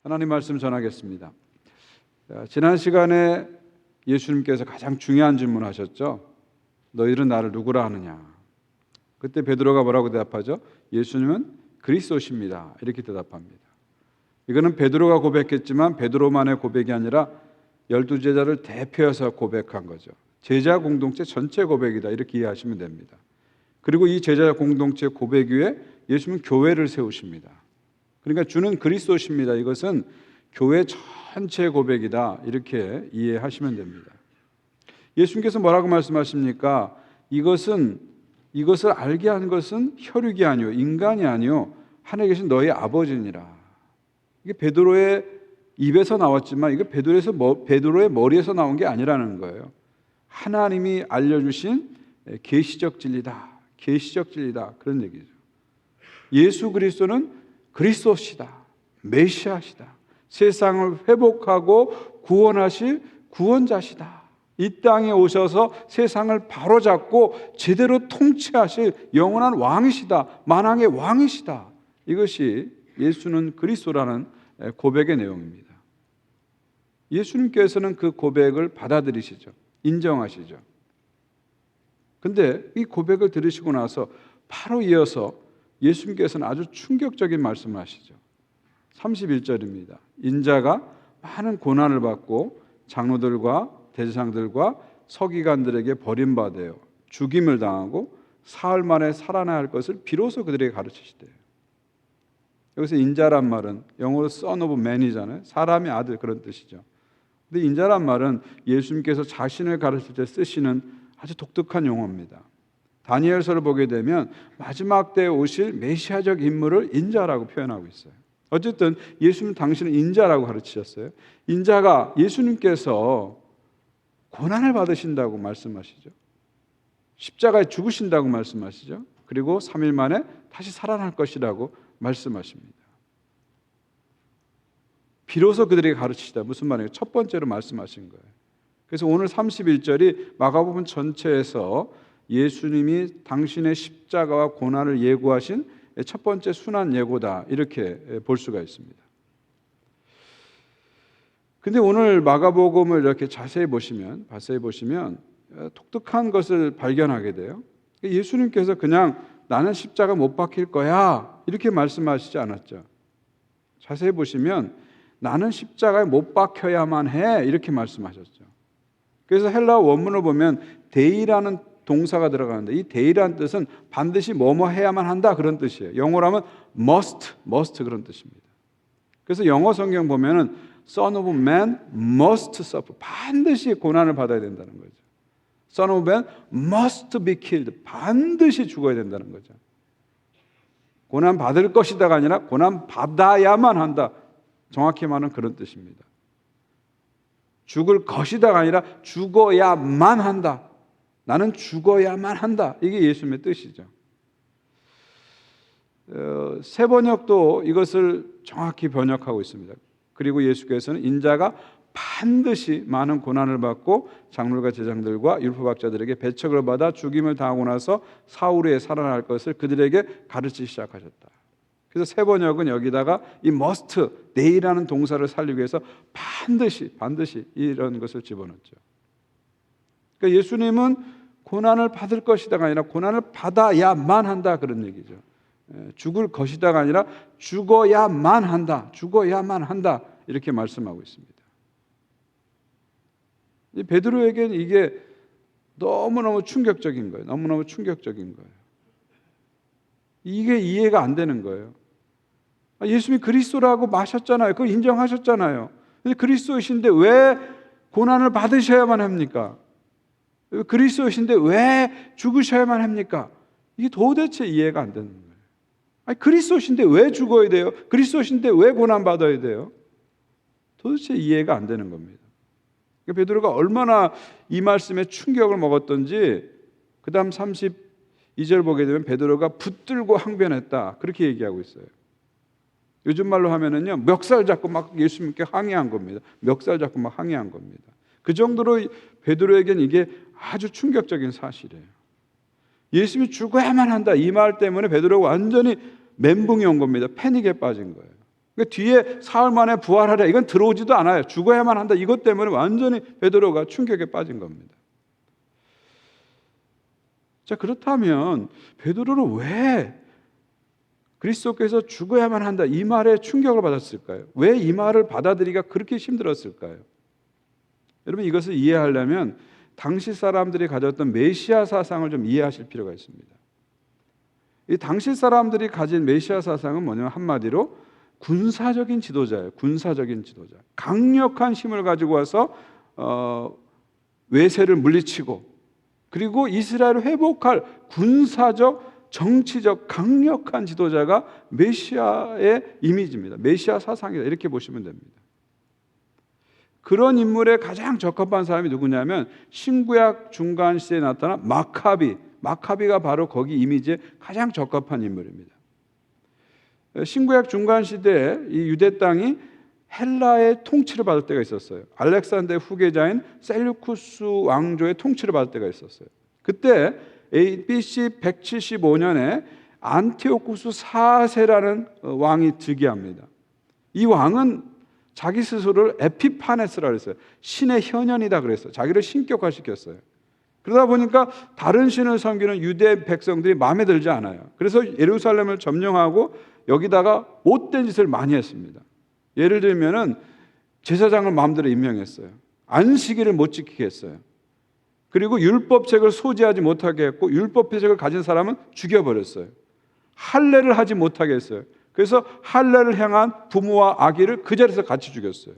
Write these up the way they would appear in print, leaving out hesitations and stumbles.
하나님 말씀 전하겠습니다. 지난 시간에 예수님께서 가장 중요한 질문을 하셨죠. 너희는 나를 누구라 하느냐. 그때 베드로가 뭐라고 대답하죠? 예수님은 그리스도십니다. 이렇게 대답합니다. 이거는 베드로가 고백했지만 베드로만의 고백이 아니라 12제자를 대표해서 고백한 거죠. 제자 공동체 전체 고백이다, 이렇게 이해하시면 됩니다. 그리고 이 제자 공동체 고백 위에 예수님은 교회를 세우십니다. 그러니까 주는 그리스도십니다. 이것은 교회 전체 고백이다, 이렇게 이해하시면 됩니다. 예수님께서 뭐라고 말씀하십니까? 이것을 알게 한 것은 혈육이 아니요 인간이 아니요 하늘에 계신 너희 아버지니라. 이게 베드로의 입에서 나왔지만 이게 베드로의 머리에서 나온 게 아니라는 거예요. 하나님이 알려주신 계시적 진리다. 계시적 진리다. 그런 얘기죠. 예수 그리스도는 그리스도시다. 메시아시다. 세상을 회복하고 구원하실 구원자시다. 이 땅에 오셔서 세상을 바로잡고 제대로 통치하실 영원한 왕이시다. 만왕의 왕이시다. 이것이 예수는 그리스도라는 고백의 내용입니다. 예수님께서는 그 고백을 받아들이시죠. 인정하시죠. 근데 이 고백을 들으시고 나서 바로 이어서 예수님께서는 아주 충격적인 말씀을 하시죠. 31절입니다. 인자가 많은 고난을 받고 장로들과 대제사장들과 서기관들에게 버림받아요. 죽임을 당하고 사흘 만에 살아나야 할 것을 비로소 그들에게 가르치시대요. 여기서 인자란 말은 영어로 son of man이잖아요. 사람의 아들, 그런 뜻이죠. 근데 인자란 말은 예수님께서 자신을 가르칠 때 쓰시는 아주 독특한 용어입니다. 다니엘서를 보게 되면 마지막 때에 오실 메시아적 인물을 인자라고 표현하고 있어요. 어쨌든 예수님 당신은 인자라고 가르치셨어요. 인자가 예수님께서 고난을 받으신다고 말씀하시죠. 십자가에 죽으신다고 말씀하시죠. 그리고 3일 만에 다시 살아날 것이라고 말씀하십니다. 비로소 그들에게 가르치시다. 무슨 말이에요? 첫 번째로 말씀하신 거예요. 그래서 오늘 31절이 마가복음 전체에서 예수님이 당신의 십자가와 고난을 예고하신 첫 번째 순환 예고다, 이렇게 볼 수가 있습니다. 근데 오늘 마가복음을 이렇게 자세히 보시면 독특한 것을 발견하게 돼요. 예수님께서 그냥 나는 십자가 못 박힐 거야, 이렇게 말씀하시지 않았죠. 자세히 보시면 나는 십자가에 못 박혀야만 해, 이렇게 말씀하셨죠. 그래서 헬라어 원문을 보면 데이라는 동사가 들어가는데 이 데이라는 뜻은 반드시 뭐뭐 해야만 한다, 그런 뜻이에요. 영어로 하면 must 그런 뜻입니다. 그래서 영어 성경 보면은 Son of Man must suffer, 반드시 고난을 받아야 된다는 거죠. Son of Man must be killed, 반드시 죽어야 된다는 거죠. 고난 받을 것이다가 아니라 고난 받아야만 한다, 정확히 말하면 그런 뜻입니다. 죽을 것이다가 아니라 죽어야만 한다. 나는 죽어야만 한다. 이게 예수님의 뜻이죠. 새 번역도 이것을 정확히 번역하고 있습니다. 그리고 예수께서는 인자가 반드시 많은 고난을 받고 장로과 제장들과 율법학자들에게 배척을 받아 죽임을 당하고 나서 사흘 후에 살아날 것을 그들에게 가르치기 시작하셨다. 그래서 새 번역은 여기다가 이 must, 내일이라는 동사를 살리기 위해서 반드시 이런 것을 집어넣죠. 그러니까 예수님은 고난을 받을 것이다가 아니라 고난을 받아야만 한다, 그런 얘기죠. 죽을 것이다가 아니라 죽어야만 한다, 이렇게 말씀하고 있습니다. 이 베드로에게는 이게 너무너무 충격적인 거예요. 이게 이해가 안 되는 거예요. 예수님이 그리스도라고 마셨잖아요. 그걸 인정하셨잖아요. 근데 그리스도이신데 왜 고난을 받으셔야만 합니까? 그리스도이신데 왜 죽으셔야만 합니까? 이게 도대체 이해가 안 되는 거예요. 아니, 그리스도이신데 왜 죽어야 돼요? 그리스도이신데 왜 고난 받아야 돼요? 도대체 이해가 안 되는 겁니다. 그러니까 베드로가 얼마나 이 말씀에 충격을 먹었던지 그 다음 32절 보게 되면 베드로가 붙들고 항변했다, 그렇게 얘기하고 있어요. 요즘 말로 하면은요, 멱살 잡고 막 예수님께 항의한 겁니다. 그 정도로 베드로에게는 이게 아주 충격적인 사실이에요. 예수님이 죽어야만 한다, 이 말 때문에 베드로가 완전히 멘붕이 온 겁니다. 패닉에 빠진 거예요. 그러니까 뒤에 사흘 만에 부활하랴 이건 들어오지도 않아요. 죽어야만 한다. 이것 때문에 완전히 베드로가 충격에 빠진 겁니다. 자, 그렇다면 베드로는 왜 그리스도께서 죽어야만 한다 이 말에 충격을 받았을까요? 왜 이 말을 받아들이기가 그렇게 힘들었을까요? 여러분, 이것을 이해하려면 당시 사람들이 가졌던 메시아 사상을 좀 이해하실 필요가 있습니다. 이 당시 사람들이 가진 메시아 사상은 뭐냐면 한마디로 군사적인 지도자예요. 군사적인 지도자. 강력한 힘을 가지고 와서 외세를 물리치고 그리고 이스라엘을 회복할 군사적, 정치적 강력한 지도자가 메시아의 이미지입니다. 메시아 사상이다. 이렇게 보시면 됩니다. 그런 인물에 가장 적합한 사람이 누구냐면 신구약 중간 시대에 나타난 마카비가 바로 거기 이미지에 가장 적합한 인물입니다. 신구약 중간 시대에 이 유대 땅이 헬라의 통치를 받을 때가 있었어요. 알렉산더의 후계자인 셀루쿠스 왕조의 통치를 받을 때가 있었어요. 그때 BC 175년에 안티오쿠스 4세라는 왕이 즉위합니다. 이 왕은 자기 스스로를 에피파네스라 그랬어요. 신의 현현이다 그랬어요. 자기를 신격화시켰어요. 그러다 보니까 다른 신을 섬기는 유대 백성들이 마음에 들지 않아요. 그래서 예루살렘을 점령하고 여기다가 못된 짓을 많이 했습니다. 예를 들면은 제사장을 마음대로 임명했어요. 안식일을 못 지키게 했어요. 그리고 율법책을 소지하지 못하게 했고 율법책을 가진 사람은 죽여버렸어요. 할례를 하지 못하게 했어요. 그래서 할례를 향한 부모와 아기를 그 자리에서 같이 죽였어요.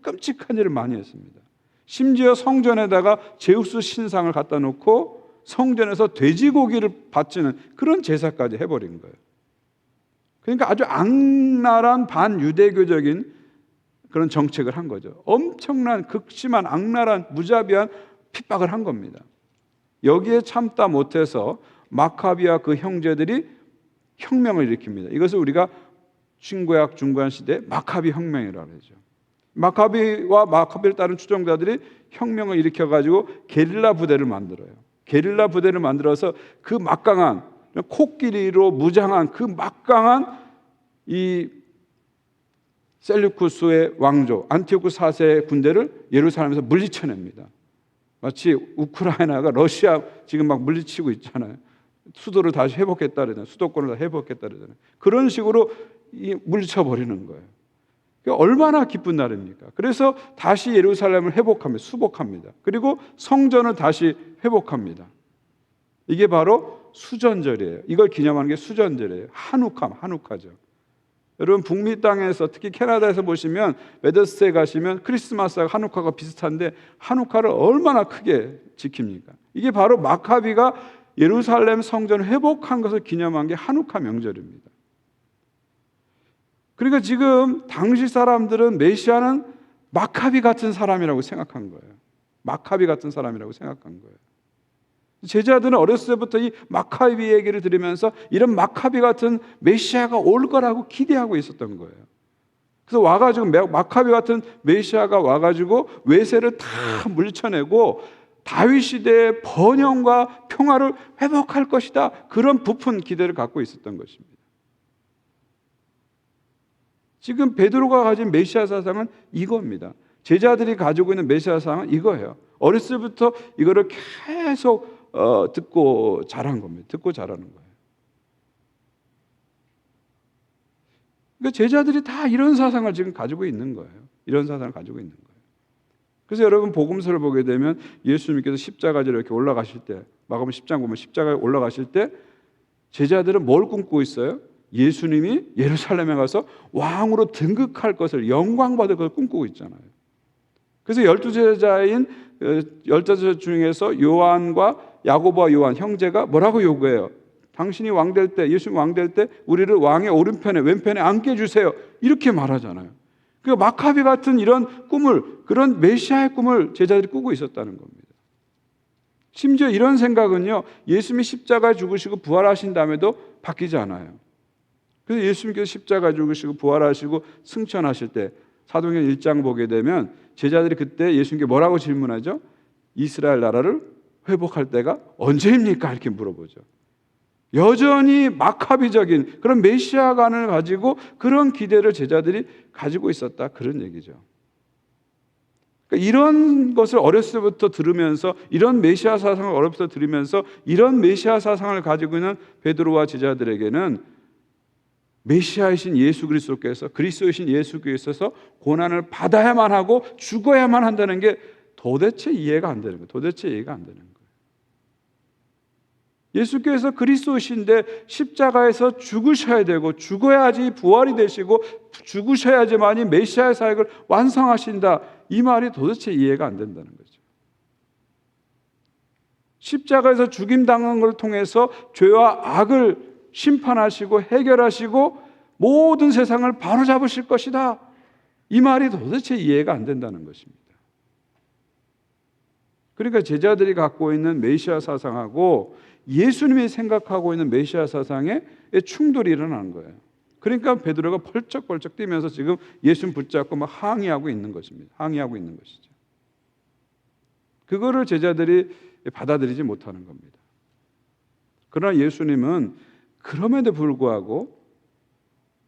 끔찍한 일을 많이 했습니다. 심지어 성전에다가 제우스 신상을 갖다 놓고 성전에서 돼지고기를 바치는 그런 제사까지 해버린 거예요. 그러니까 아주 악랄한 반유대교적인 그런 정책을 한 거죠. 엄청난 극심한 악랄한 무자비한 핍박을 한 겁니다. 여기에 참다 못해서 마카비와 그 형제들이 혁명을 일으킵니다. 이것을 우리가 신구약 중간 시대 마카비 혁명이라고 하죠. 마카비와 마카비를 따른 추종자들이 혁명을 일으켜가지고 게릴라 부대를 만들어요. 게릴라 부대를 만들어서 그 막강한 코끼리로 무장한 그 막강한 이 셀루쿠스의 왕조 안티오쿠스 4세의 군대를 예루살렘에서 물리쳐냅니다. 마치 우크라이나가 러시아 지금 막 물리치고 있잖아요. 수도를 다시 회복했다 그러잖아요. 수도권을 다 회복했다 그러잖아요. 그런 식으로 물리쳐버리는 거예요. 얼마나 기쁜 날입니까? 그래서 다시 예루살렘을 회복합니다. 수복합니다. 그리고 성전을 다시 회복합니다. 이게 바로 수전절이에요. 이걸 기념하는 게 수전절이에요. 한우카죠. 여러분 북미 땅에서 특히 캐나다에서 보시면 웨더스테이에 가시면 크리스마스와 한우카가 비슷한데 한우카를 얼마나 크게 지킵니까? 이게 바로 마카비가 예루살렘 성전을 회복한 것을 기념한 게 한우카 명절입니다. 그러니까 지금 당시 사람들은 메시아는 마카비 같은 사람이라고 생각한 거예요. 마카비 같은 사람이라고 생각한 거예요. 제자들은 어렸을 때부터 이 마카비 얘기를 들으면서 이런 마카비 같은 메시아가 올 거라고 기대하고 있었던 거예요. 그래서 와가지고 마카비 같은 메시아가 와가지고 외세를 다 물리쳐내고 다윗 시대의 번영과 평화를 회복할 것이다. 그런 부푼 기대를 갖고 있었던 것입니다. 지금 베드로가 가진 메시아 사상은 이겁니다. 제자들이 가지고 있는 메시아 사상은 이거예요. 어렸을 때부터 이거를 계속 듣고 자란 겁니다. 듣고 자라는 거예요. 그러니까 제자들이 다 이런 사상을 지금 가지고 있는 거예요. 이런 사상을 가지고 있는 거예요. 그래서 여러분 복음서를 보게 되면 예수님께서 십자가지로 이렇게 올라가실 때 마가복음 10장 보면 십자가에 올라가실 때 제자들은 뭘 꿈꾸고 있어요? 예수님이 예루살렘에 가서 왕으로 등극할 것을 영광받을 것을 꿈꾸고 있잖아요. 그래서 12제자인 12제자 중에서 요한과 야고보와 요한 형제가 뭐라고 요구해요? 당신이 왕될 때, 예수님 왕될 때 우리를 왕의 오른편에 왼편에 앉게 해주세요. 이렇게 말하잖아요. 그러니까 마카비 같은 이런 꿈을, 그런 메시아의 꿈을 제자들이 꾸고 있었다는 겁니다. 심지어 이런 생각은요, 예수님이 십자가에 죽으시고 부활하신 다음에도 바뀌지 않아요. 그래서 예수님께서 십자가에 죽으시고 부활하시고 승천하실 때 사도행전 1장 보게 되면 제자들이 그때 예수님께 뭐라고 질문하죠? 이스라엘 나라를 회복할 때가 언제입니까? 이렇게 물어보죠. 여전히 마카비적인 그런 메시아관을 가지고 그런 기대를 제자들이 가지고 있었다, 그런 얘기죠. 그러니까 이런 것을 어렸을 때부터 들으면서, 이런 메시아 사상을 어렸을 때 들으면서 이런 메시아 사상을 가지고 있는 베드로와 제자들에게는 메시아이신 예수 그리스도께서, 그리스도이신 예수 그리스도께서 고난을 받아야만 하고 죽어야만 한다는 게 도대체 이해가 안 되는 거예요. 도대체 이해가 안 되는 거예요. 예수께서 그리스도이신데 십자가에서 죽으셔야 되고 죽어야지 부활이 되시고 죽으셔야지만이 메시아의 사역을 완성하신다, 이 말이 도대체 이해가 안 된다는 거죠. 십자가에서 죽임당한 걸 통해서 죄와 악을 심판하시고 해결하시고 모든 세상을 바로잡으실 것이다, 이 말이 도대체 이해가 안 된다는 것입니다. 그러니까 제자들이 갖고 있는 메시아 사상하고 예수님이 생각하고 있는 메시아 사상에 충돌이 일어나는 거예요. 그러니까 베드로가 펄쩍펄쩍 뛰면서 지금 예수님 붙잡고 막 항의하고 있는 것입니다. 항의하고 있는 것이죠. 그거를 제자들이 받아들이지 못하는 겁니다. 그러나 예수님은 그럼에도 불구하고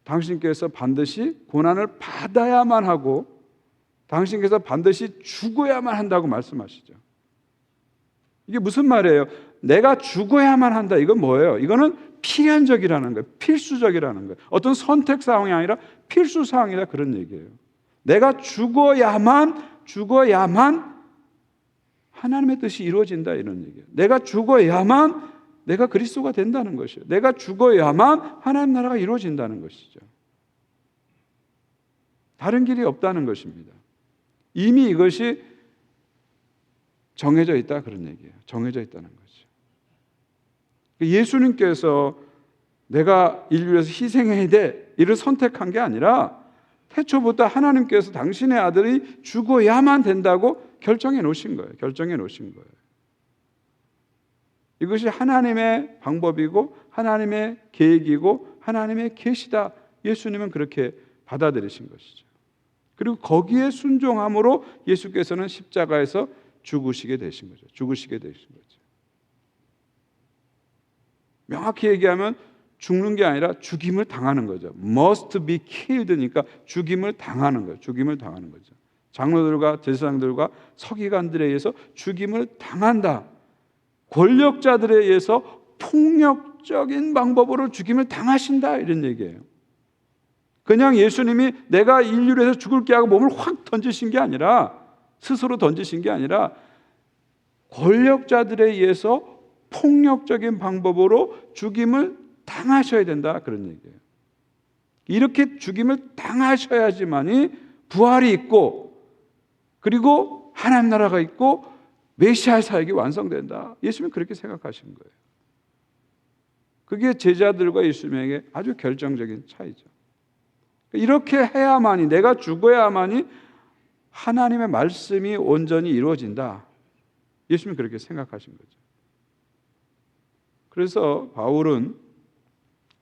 당신께서 반드시 고난을 받아야만 하고 당신께서 반드시 죽어야만 한다고 말씀하시죠. 이게 무슨 말이에요? 내가 죽어야만 한다, 이건 뭐예요? 이거는 필연적이라는 거예요. 필수적이라는 거예요. 어떤 선택 사항이 아니라 필수 사항이다, 그런 얘기예요. 내가 죽어야만 하나님의 뜻이 이루어진다, 이런 얘기예요. 내가 죽어야만 내가 그리스도가 된다는 것이에요. 내가 죽어야만 하나님 나라가 이루어진다는 것이죠. 다른 길이 없다는 것입니다. 이미 이것이 정해져 있다, 그런 얘기예요. 정해져 있다는 거죠. 예수님께서 내가 인류를 위해서 희생해야 돼, 이를 선택한 게 아니라 태초부터 하나님께서 당신의 아들이 죽어야만 된다고 결정해 놓으신 거예요. 결정해 놓으신 거예요. 이것이 하나님의 방법이고 하나님의 계획이고 하나님의 계시다, 예수님은 그렇게 받아들이신 것이죠. 그리고 거기에 순종함으로 예수께서는 십자가에서 죽으시게 되신 거죠. 죽으시게 되신 거죠. 명확히 얘기하면 죽는 게 아니라 죽임을 당하는 거죠. Must be killed니까 죽임을 당하는 거예요. 죽임을 당하는 거죠. 장로들과 제사장들과 서기관들에 의해서 죽임을 당한다. 권력자들에 의해서 폭력적인 방법으로 죽임을 당하신다, 이런 얘기예요. 그냥 예수님이 내가 인류를 해서 죽을게 하고 몸을 확 던지신 게 아니라, 스스로 던지신 게 아니라 권력자들에 의해서 폭력적인 방법으로 죽임을 당하셔야 된다, 그런 얘기예요. 이렇게 죽임을 당하셔야지만이 부활이 있고 그리고 하나님 나라가 있고 메시아의 사역이 완성된다, 예수님은 그렇게 생각하신 거예요. 그게 제자들과 예수님에게 아주 결정적인 차이죠. 이렇게 해야만이, 내가 죽어야만이 하나님의 말씀이 온전히 이루어진다, 예수님은 그렇게 생각하신 거죠. 그래서 바울은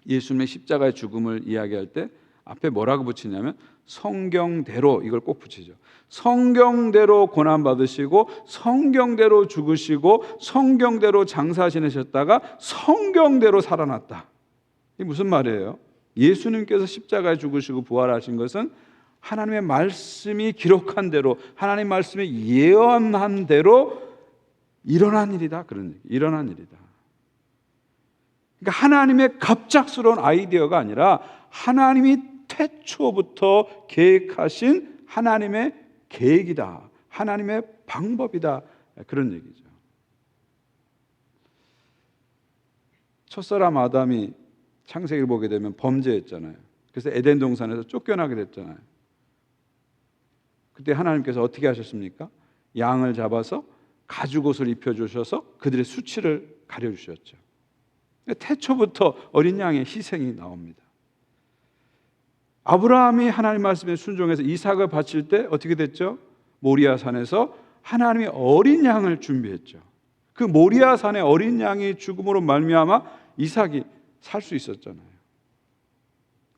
예수님의 십자가의 죽음을 이야기할 때 앞에 뭐라고 붙이냐면 성경대로, 이걸 꼭 붙이죠. 성경대로 고난받으시고 성경대로 죽으시고 성경대로 장사 지내셨다가 성경대로 살아났다. 이게 무슨 말이에요? 예수님께서 십자가에 죽으시고 부활하신 것은 하나님의 말씀이 기록한 대로, 하나님의 말씀이 예언한 대로 일어난 일이다, 그런 얘기. 일어난 일이다. 그러니까 하나님의 갑작스러운 아이디어가 아니라 하나님이 태초부터 계획하신 하나님의 계획이다, 하나님의 방법이다, 그런 얘기죠. 첫사람 아담이 창세기를 보게 되면 범죄했잖아요. 그래서 에덴 동산에서 쫓겨나게 됐잖아요. 그때 하나님께서 어떻게 하셨습니까? 양을 잡아서 가죽옷을 입혀주셔서 그들의 수치를 가려주셨죠. 태초부터 어린 양의 희생이 나옵니다. 아브라함이 하나님 말씀에 순종해서 이삭을 바칠 때 어떻게 됐죠? 모리아 산에서 하나님이 어린 양을 준비했죠. 그 모리아 산의 어린 양이 죽음으로 말미암아 이삭이 살 수 있었잖아요.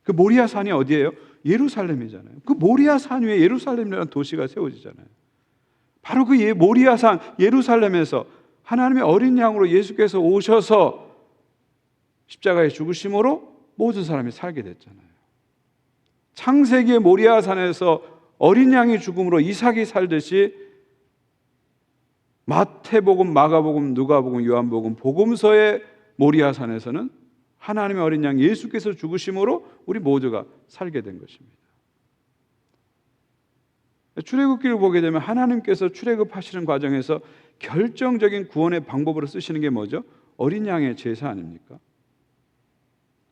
그 모리아 산이 어디예요? 예루살렘이잖아요. 그 모리아 산 위에 예루살렘이라는 도시가 세워지잖아요. 바로 그 모리아 산 예루살렘에서 하나님의 어린 양으로 예수께서 오셔서 십자가의 죽으심으로 모든 사람이 살게 됐잖아요. 창세기의 모리아산에서 어린 양의 죽음으로 이삭이 살듯이 마태복음, 마가복음, 누가복음, 요한복음, 복음서의 모리아산에서는 하나님의 어린 양 예수께서 죽으심으로 우리 모두가 살게 된 것입니다. 출애굽기를 보게 되면 하나님께서 출애굽하시는 과정에서 결정적인 구원의 방법으로 쓰시는 게 뭐죠? 어린 양의 제사 아닙니까?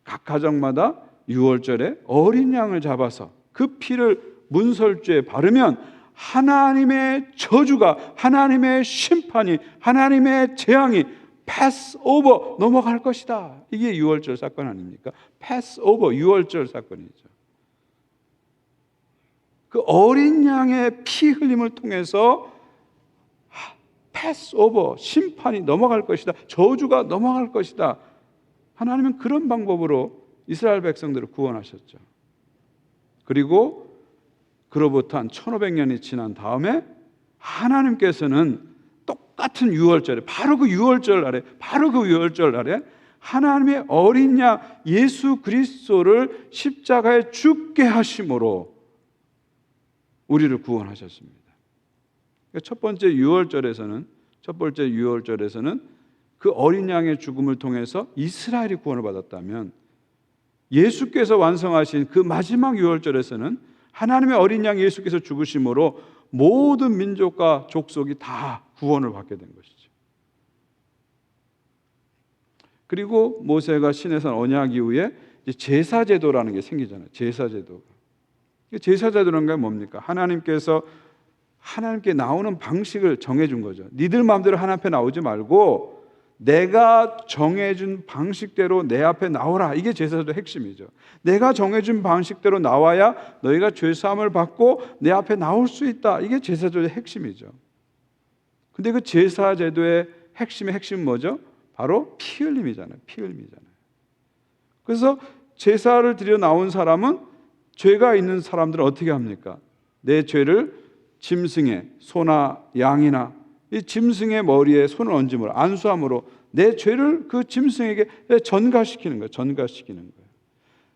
각 가정마다 유월절에 어린 양을 잡아서 그 피를 문설주에 바르면 하나님의 저주가, 하나님의 심판이, 하나님의 재앙이 패스 오버 넘어갈 것이다. 이게 유월절 사건 아닙니까? 패스 오버 유월절 사건이죠. 그 어린 양의 피 흘림을 통해서 패스 오버 심판이 넘어갈 것이다. 저주가 넘어갈 것이다. 하나님은 그런 방법으로 이스라엘 백성들을 구원하셨죠. 그리고 그로부터 한 1500년이 지난 다음에 하나님께서는 똑같은 유월절에 바로 그 유월절 날에 하나님의 어린 양 예수 그리스도를 십자가에 죽게 하심으로 우리를 구원하셨습니다. 첫 번째 유월절에서는 그 어린 양의 죽음을 통해서 이스라엘이 구원을 받았다면, 예수께서 완성하신 그 마지막 유월절에서는 하나님의 어린 양 예수께서 죽으심으로 모든 민족과 족속이 다 구원을 받게 된 것이죠. 그리고 모세가 시내산 언약 이후에 제사제도라는 게 생기잖아요. 제사제도라는 게 뭡니까? 하나님께 나오는 방식을 정해준 거죠. 니들 마음대로 하나님 앞에 나오지 말고 내가 정해준 방식대로 내 앞에 나오라. 이게 제사제도의 핵심이죠. 내가 정해준 방식대로 나와야 너희가 죄사함을 받고 내 앞에 나올 수 있다. 이게 제사제도의 핵심이죠. 근데 그 제사제도의 핵심은 뭐죠? 바로 피 흘림이잖아요. 그래서 제사를 드려 나온 사람은, 죄가 있는 사람들은 어떻게 합니까? 내 죄를 짐승의 소나 양이나 이 짐승의 머리에 손을 얹음으로, 안수함으로 내 죄를 그 짐승에게 전가시키는 거예요.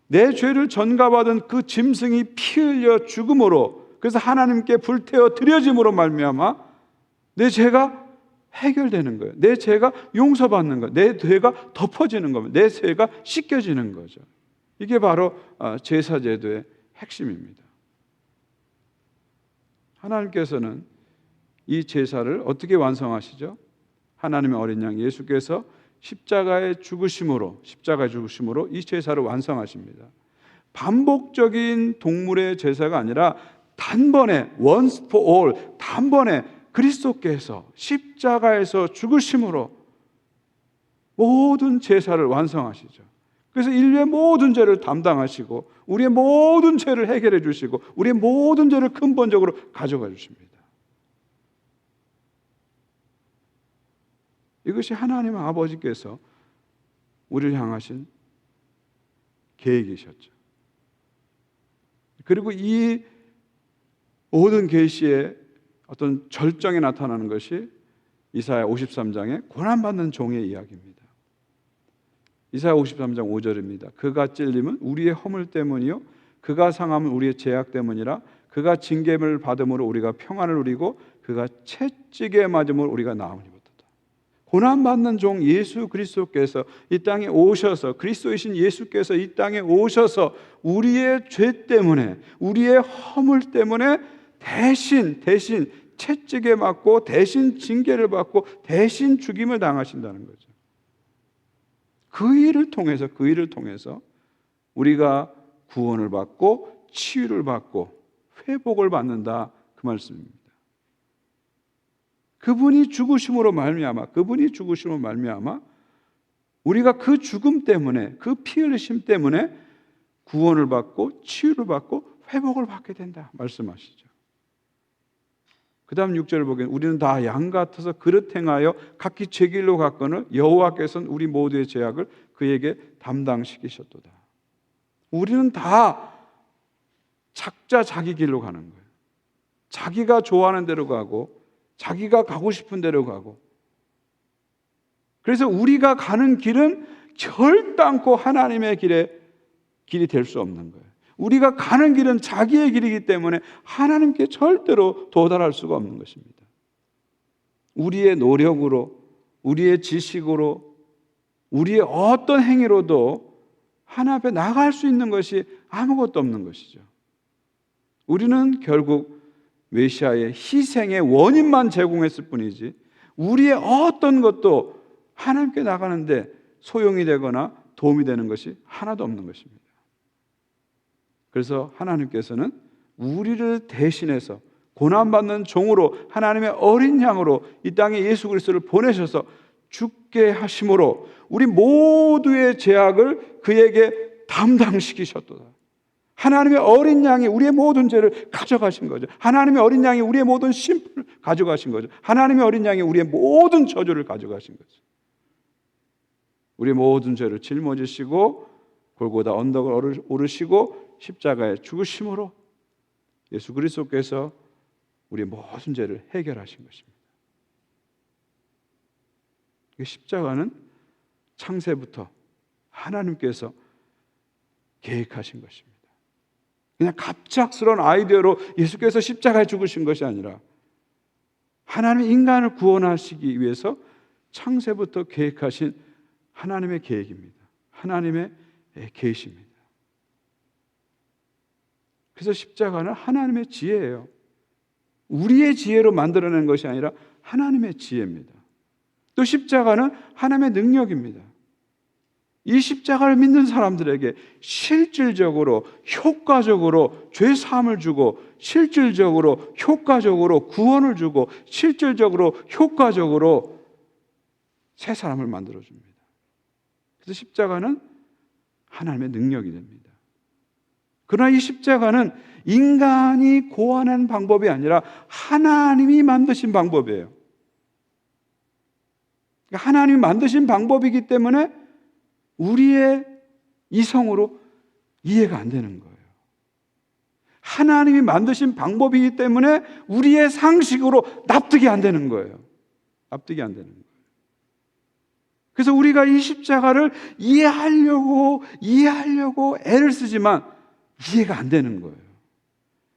내 죄를 전가받은 그 짐승이 피 흘려 죽음으로, 그래서 하나님께 불태워 드려짐으로 말미암아 내 죄가 해결되는 거예요. 내 죄가 용서받는 거예요. 내 죄가 덮어지는 겁니다. 내 죄가 씻겨지는 거죠. 이게 바로 제사제도의 핵심입니다. 하나님께서는 이 제사를 어떻게 완성하시죠? 하나님의 어린 양 예수께서 십자가의 죽으심으로 이 제사를 완성하십니다. 반복적인 동물의 제사가 아니라 단번에 once for all, 단번에 그리스도께서 십자가에서 죽으심으로 모든 제사를 완성하시죠. 그래서 인류의 모든 죄를 담당하시고 우리의 모든 죄를 해결해 주시고 우리의 모든 죄를 근본적으로 가져가 주십니다. 이것이 하나님 아버지께서 우리를 향하신 계획이셨죠. 그리고 이 모든 계시의 어떤 절정에 나타나는 것이 이사야 53장의 고난받는 종의 이야기입니다. 이사야 53장 5절입니다. 그가 찔림은 우리의 허물 때문이요 그가 상함은 우리의 죄악 때문이라. 그가 징계를 받음으로 우리가 평안을 누리고 그가 채찍에 맞음으로 우리가 나음을 입었다. 고난받는 종 예수 그리스도께서 이 땅에 오셔서, 그리스도이신 예수께서 이 땅에 오셔서 우리의 죄 때문에, 우리의 허물 때문에 대신 채찍에 맞고 대신 징계를 받고 대신 죽임을 당하신다는 거죠. 그 일을 통해서 우리가 구원을 받고 치유를 받고 회복을 받는다, 그 말씀입니다. 그분이 죽으심으로 말미암아 우리가 그 죽음 때문에, 그 피 흘리심 때문에 구원을 받고 치유를 받고 회복을 받게 된다 말씀하시죠. 그 다음 6절을 보기엔 우리는 다 양 같아서 그릇 행하여 각기 제 길로 갔거늘 여호와께서는 우리 모두의 죄악을 그에게 담당시키셨도다. 우리는 다 각자 자기 길로 가는 거예요. 자기가 좋아하는 대로 가고 자기가 가고 싶은 대로 가고, 그래서 우리가 가는 길은 결단코 하나님의 길이 될 수 없는 거예요. 우리가 가는 길은 자기의 길이기 때문에 하나님께 절대로 도달할 수가 없는 것입니다. 우리의 노력으로, 우리의 지식으로, 우리의 어떤 행위로도 하나님 앞에 나갈 수 있는 것이 아무것도 없는 것이죠. 우리는 결국 메시아의 희생의 원인만 제공했을 뿐이지 우리의 어떤 것도 하나님께 나가는데 소용이 되거나 도움이 되는 것이 하나도 없는 것입니다. 그래서 하나님께서는 우리를 대신해서 고난받는 종으로 하나님의 어린 양으로 이 땅에 예수 그리스도를 보내셔서 죽게 하심으로 우리 모두의 죄악을 그에게 담당시키셨도다. 하나님의 어린 양이 우리의 모든 죄를 가져가신 거죠. 하나님의 어린 양이 우리의 모든 심판을 가져가신 거죠. 하나님의 어린 양이 우리의 모든 저주를 가져가신 거죠. 우리의 모든 죄를 짊어지시고 골고다 언덕을 오르시고 십자가에 죽으심으로 예수 그리스도께서 우리의 모든 죄를 해결하신 것입니다. 십자가는 창세부터 하나님께서 계획하신 것입니다. 그냥 갑작스러운 아이디어로 예수께서 십자가에 죽으신 것이 아니라 하나님의 인간을 구원하시기 위해서 창세부터 계획하신 하나님의 계획입니다. 하나님의 계시입니다. 그래서 십자가는 하나님의 지혜예요. 우리의 지혜로 만들어낸 것이 아니라 하나님의 지혜입니다. 또 십자가는 하나님의 능력입니다. 이 십자가를 믿는 사람들에게 실질적으로 효과적으로 죄 사함을 주고 실질적으로 효과적으로 구원을 주고 실질적으로 효과적으로 새 사람을 만들어줍니다. 그래서 십자가는 하나님의 능력이 됩니다. 그러나 이 십자가는 인간이 고안한 방법이 아니라 하나님이 만드신 방법이에요. 하나님이 만드신 방법이기 때문에 우리의 이성으로 이해가 안 되는 거예요. 하나님이 만드신 방법이기 때문에 우리의 상식으로 납득이 안 되는 거예요. 납득이 안 되는 거예요. 그래서 우리가 이 십자가를 이해하려고 애를 쓰지만 이해가 안 되는 거예요.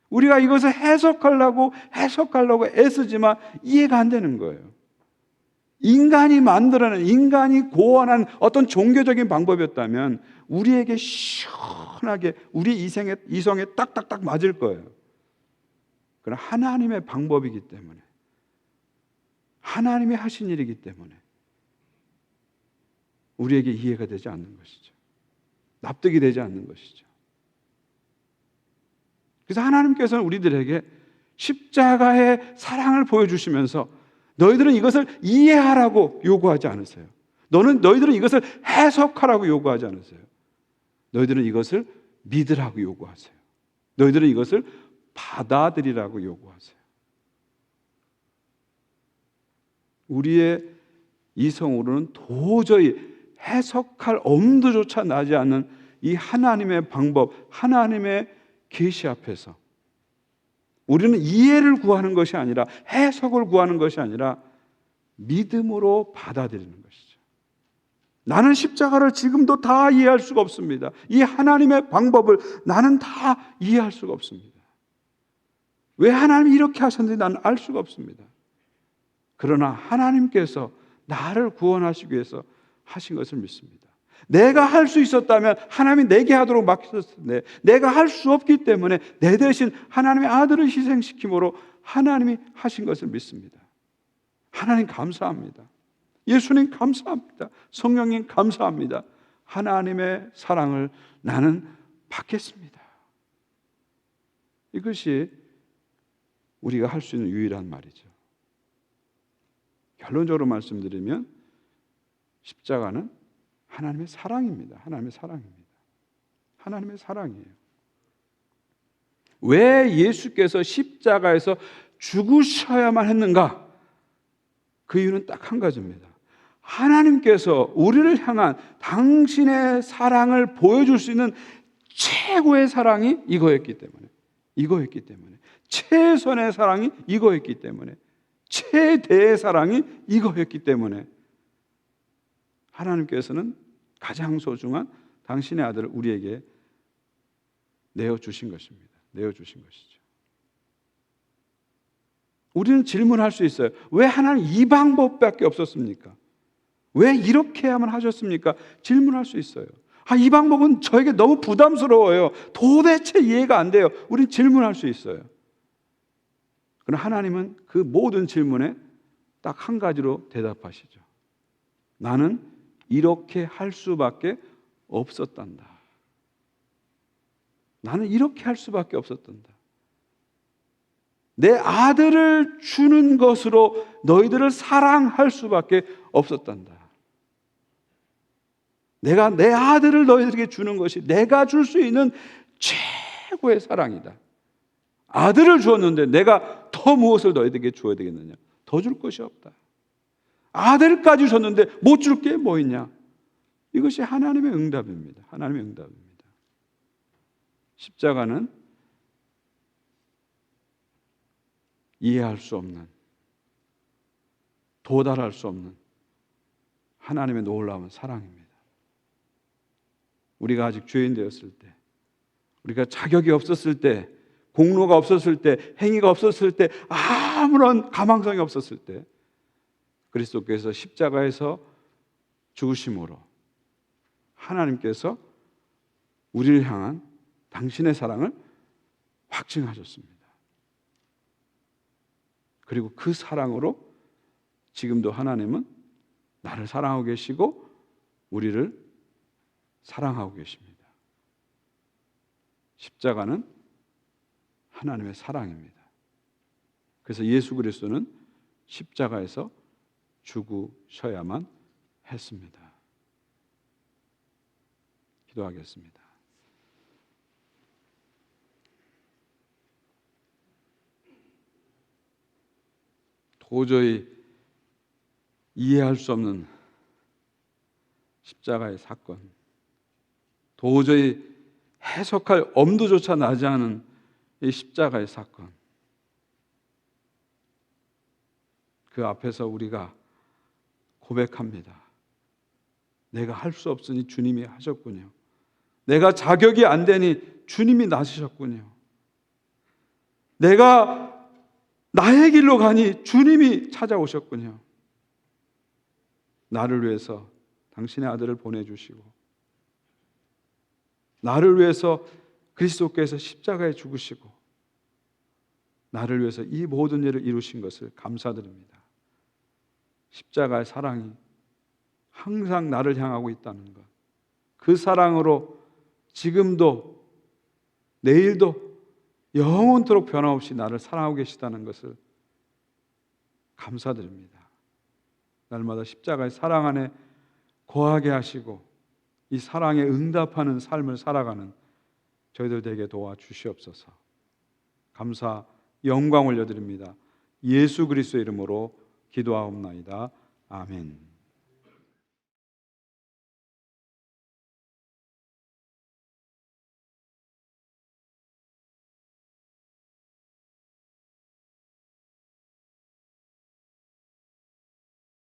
우리가 이것을 해석하려고 애쓰지만 이해가 안 되는 거예요. 인간이 만들어낸, 인간이 고안한 어떤 종교적인 방법이었다면 우리에게 시원하게 우리 이성에 딱딱딱 맞을 거예요. 그러나 하나님의 방법이기 때문에, 하나님이 하신 일이기 때문에 우리에게 이해가 되지 않는 것이죠. 납득이 되지 않는 것이죠. 그래서 하나님께서는 우리들에게 십자가의 사랑을 보여주시면서 너희들은 이것을 이해하라고 요구하지 않으세요. 너희들은 이것을 해석하라고 요구하지 않으세요. 너희들은 이것을 믿으라고 요구하세요. 너희들은 이것을 받아들이라고 요구하세요. 우리의 이성으로는 도저히 해석할 엄두조차 나지 않는 이 하나님의 방법, 하나님의 계시 앞에서 우리는 이해를 구하는 것이 아니라 해석을 구하는 것이 아니라 믿음으로 받아들이는 것이죠. 나는 십자가를 지금도 다 이해할 수가 없습니다. 이 하나님의 방법을 나는 다 이해할 수가 없습니다. 왜 하나님이 이렇게 하셨는지 나는 알 수가 없습니다. 그러나 하나님께서 나를 구원하시기 위해서 하신 것을 믿습니다. 내가 할 수 있었다면 하나님이 내게 하도록 맡겼을 텐데 내가 할 수 없기 때문에 내 대신 하나님의 아들을 희생시킴으로 하나님이 하신 것을 믿습니다. 하나님 감사합니다. 예수님 감사합니다. 성령님 감사합니다. 하나님의 사랑을 나는 받겠습니다. 이것이 우리가 할 수 있는 유일한 말이죠. 결론적으로 말씀드리면 십자가는 하나님의 사랑입니다. 하나님의 사랑입니다. 하나님의 사랑이에요. 왜 예수께서 십자가에서 죽으셔야만 했는가? 그 이유는 딱 한 가지입니다. 하나님께서 우리를 향한 당신의 사랑을 보여줄 수 있는 최고의 사랑이 이거였기 때문에 최선의 사랑이 이거였기 때문에 최대의 사랑이 이거였기 때문에 하나님께서는 가장 소중한 당신의 아들을 우리에게 내어주신 것입니다. 내어주신 것이죠. 우리는 질문할 수 있어요. 왜 하나님 이 방법밖에 없었습니까? 왜 이렇게 해야만 하셨습니까? 질문할 수 있어요. 이 방법은 저에게 너무 부담스러워요. 도대체 이해가 안 돼요. 우린 질문할 수 있어요. 그러나 하나님은 그 모든 질문에 딱 한 가지로 대답하시죠. 나는 이렇게 할 수밖에 없었단다. 나는 이렇게 할 수밖에 없었단다. 내 아들을 주는 것으로 너희들을 사랑할 수밖에 없었단다. 내가 내 아들을 너희들에게 주는 것이 내가 줄 수 있는 최고의 사랑이다. 아들을 주었는데 내가 더 무엇을 너희들에게 주어야 되겠느냐? 더 줄 것이 없다. 아들까지 줬는데 못 줄 게 뭐 있냐? 이것이 하나님의 응답입니다. 하나님의 응답입니다. 십자가는 이해할 수 없는, 도달할 수 없는 하나님의 놀라운 사랑입니다. 우리가 아직 죄인 되었을 때, 우리가 자격이 없었을 때, 공로가 없었을 때, 행위가 없었을 때, 아무런 가망성이 없었을 때 그리스도께서 십자가에서 죽으심으로 하나님께서 우리를 향한 당신의 사랑을 확증하셨습니다. 그리고 그 사랑으로 지금도 하나님은 나를 사랑하고 계시고 우리를 사랑하고 계십니다. 십자가는 하나님의 사랑입니다. 그래서 예수 그리스도는 십자가에서 죽으셔야만 했습니다. 기도하겠습니다. 도저히 이해할 수 없는 십자가의 사건, 도저히 해석할 엄두조차 나지 않은 이 십자가의 사건, 그 앞에서 우리가 고백합니다. 내가 할 수 없으니 주님이 하셨군요. 내가 자격이 안 되니 주님이 나서셨군요. 내가 나의 길로 가니 주님이 찾아오셨군요. 나를 위해서 당신의 아들을 보내주시고 나를 위해서 그리스도께서 십자가에 죽으시고 나를 위해서 이 모든 일을 이루신 것을 감사드립니다. 십자가의 사랑이 항상 나를 향하고 있다는 것, 그 사랑으로 지금도 내일도 영원토록 변함없이 나를 사랑하고 계시다는 것을 감사드립니다. 날마다 십자가의 사랑 안에 거하게 하시고 이 사랑에 응답하는 삶을 살아가는 저희들 되게 도와주시옵소서. 감사, 영광 올려드립니다. 예수 그리스도의 이름으로 기도하옵나이다. 아멘.